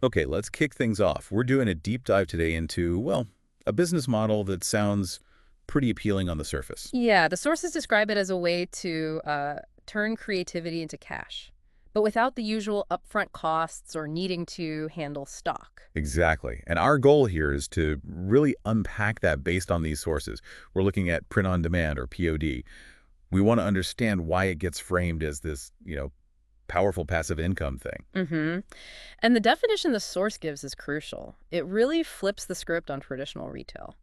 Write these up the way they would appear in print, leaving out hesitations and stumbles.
Okay, let's kick things off. We're doing a deep dive today into, well, a business model that sounds pretty appealing on the surface. Yeah, the sources describe it as a way to turn creativity into cash, but without the usual upfront costs or needing to handle stock. Exactly. And our goal here is to really unpack that based on these sources. We're looking at print on demand or POD. We want to understand why it gets framed as this, powerful passive income thing. hmm And the definition the source gives is crucial. It really flips the script on traditional retail.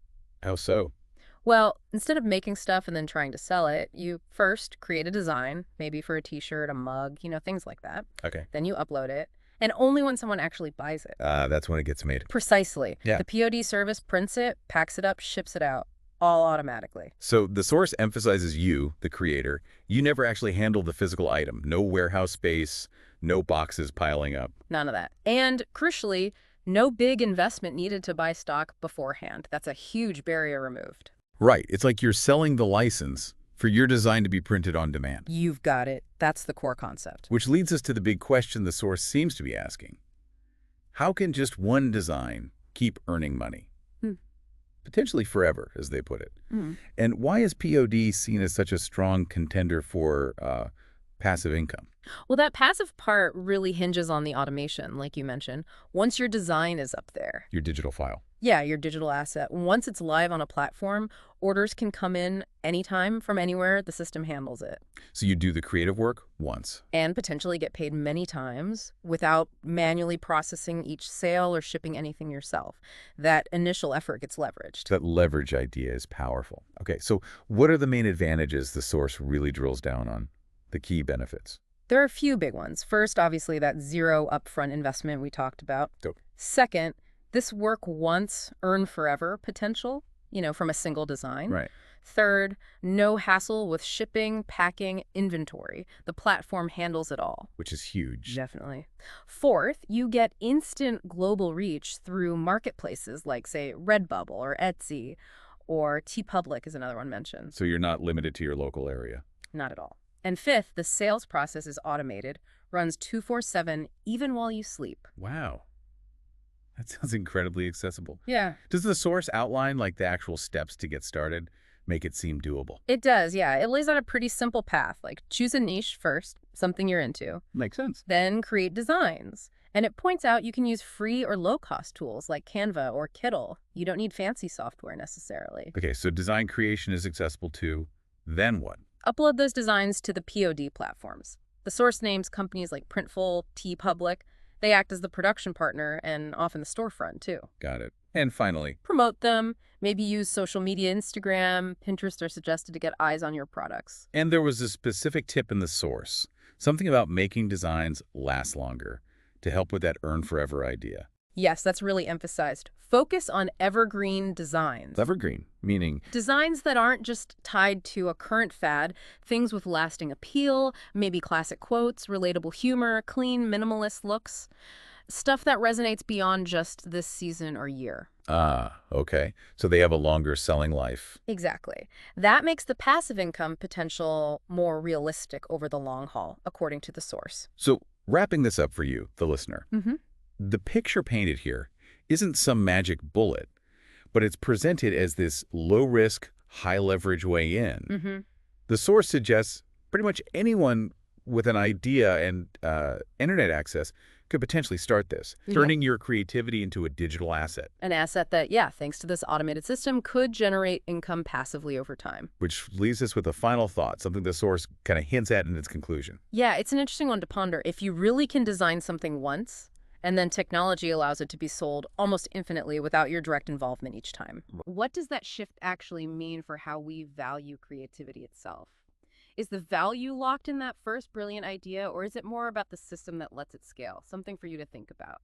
How so? Well, instead of making stuff and then trying to sell it, you first create a design, maybe for a t-shirt, a mug, things like that. Okay. Then you upload it, and only when someone actually buys it. That's when it gets made. Precisely. Yeah. The POD service prints it, packs it up, ships it out, all automatically. So the source emphasizes you, the creator. You never actually handle the physical item. No warehouse space, no boxes piling up. None of that. And crucially, no big investment needed to buy stock beforehand. That's a huge barrier removed. Right. It's like you're selling the license for your design to be printed on demand. You've got it. That's the core concept. Which leads us to the big question the source seems to be asking. How can just one design keep earning money? Hmm. Potentially forever, as they put it. Mm. And why is POD seen as such a strong contender for passive income? Well, that passive part really hinges on the automation, like you mentioned. Once your design is up there, Your digital file. yeah, your digital asset, once it's live on a platform, orders can come in anytime from anywhere. The system handles it. So you do the creative work once. And potentially get paid many times without manually processing each sale or shipping anything yourself. That initial effort gets leveraged. That leverage idea is powerful. Okay, so what are the main advantages the source really drills down on? The key benefits. There are a few big ones. First, obviously, that zero upfront investment we talked about. Dope. Second, this work once, earn forever potential, from a single design. Right. Third, no hassle with shipping, packing, inventory. The platform handles it all. Which is huge. Definitely. Fourth, you get instant global reach through marketplaces like, say, Redbubble or Etsy, or TeePublic is another one mentioned. So you're not limited to your local area. Not at all. And fifth, the sales process is automated, runs 24/7, even while you sleep. Wow. That sounds incredibly accessible. Yeah. Does the source outline like the actual steps to get started, make it seem doable? It does, yeah. It lays out a pretty simple path, like choose a niche first, something you're into, Makes sense. then create designs. And it points out you can use free or low-cost tools like Canva or Kittl. You don't need fancy software necessarily. Okay, so design creation is accessible too. Then what? Upload those designs to the POD platforms. The source names companies like Printful, TeePublic. They act as the production partner and often the storefront, too. Got it. And finally, Promote them, maybe use social media, Instagram, Pinterest are suggested to get eyes on your products. and there was a specific tip in the source, something about making designs last longer to help with that earn forever idea. Yes, that's really emphasized. Focus on evergreen designs. Evergreen, meaning, Designs that aren't just tied to a current fad, things with lasting appeal, maybe classic quotes, relatable humor, clean, minimalist looks. Stuff that resonates beyond just this season or year. okay. So they have a longer selling life. Exactly. That makes the passive income potential more realistic over the long haul, according to the source. So wrapping this up for you, the listener, Mm-hmm. the picture painted here isn't some magic bullet, but it's presented as this low-risk, high-leverage way in. Mm-hmm. The source suggests pretty much anyone with an idea and internet access could potentially start this, Yeah. turning your creativity into a digital asset, An asset that, yeah, thanks to this automated system, could generate income passively over time. which leaves us with a final thought, something the source kind of hints at in its conclusion. Yeah, it's an interesting one to ponder. If you really can design something once, and then technology allows it to be sold almost infinitely without your direct involvement each time. What does that shift actually mean for how we value creativity itself? Is the value locked in that first brilliant idea, or is it more about the system that lets it scale? Something for you to think about.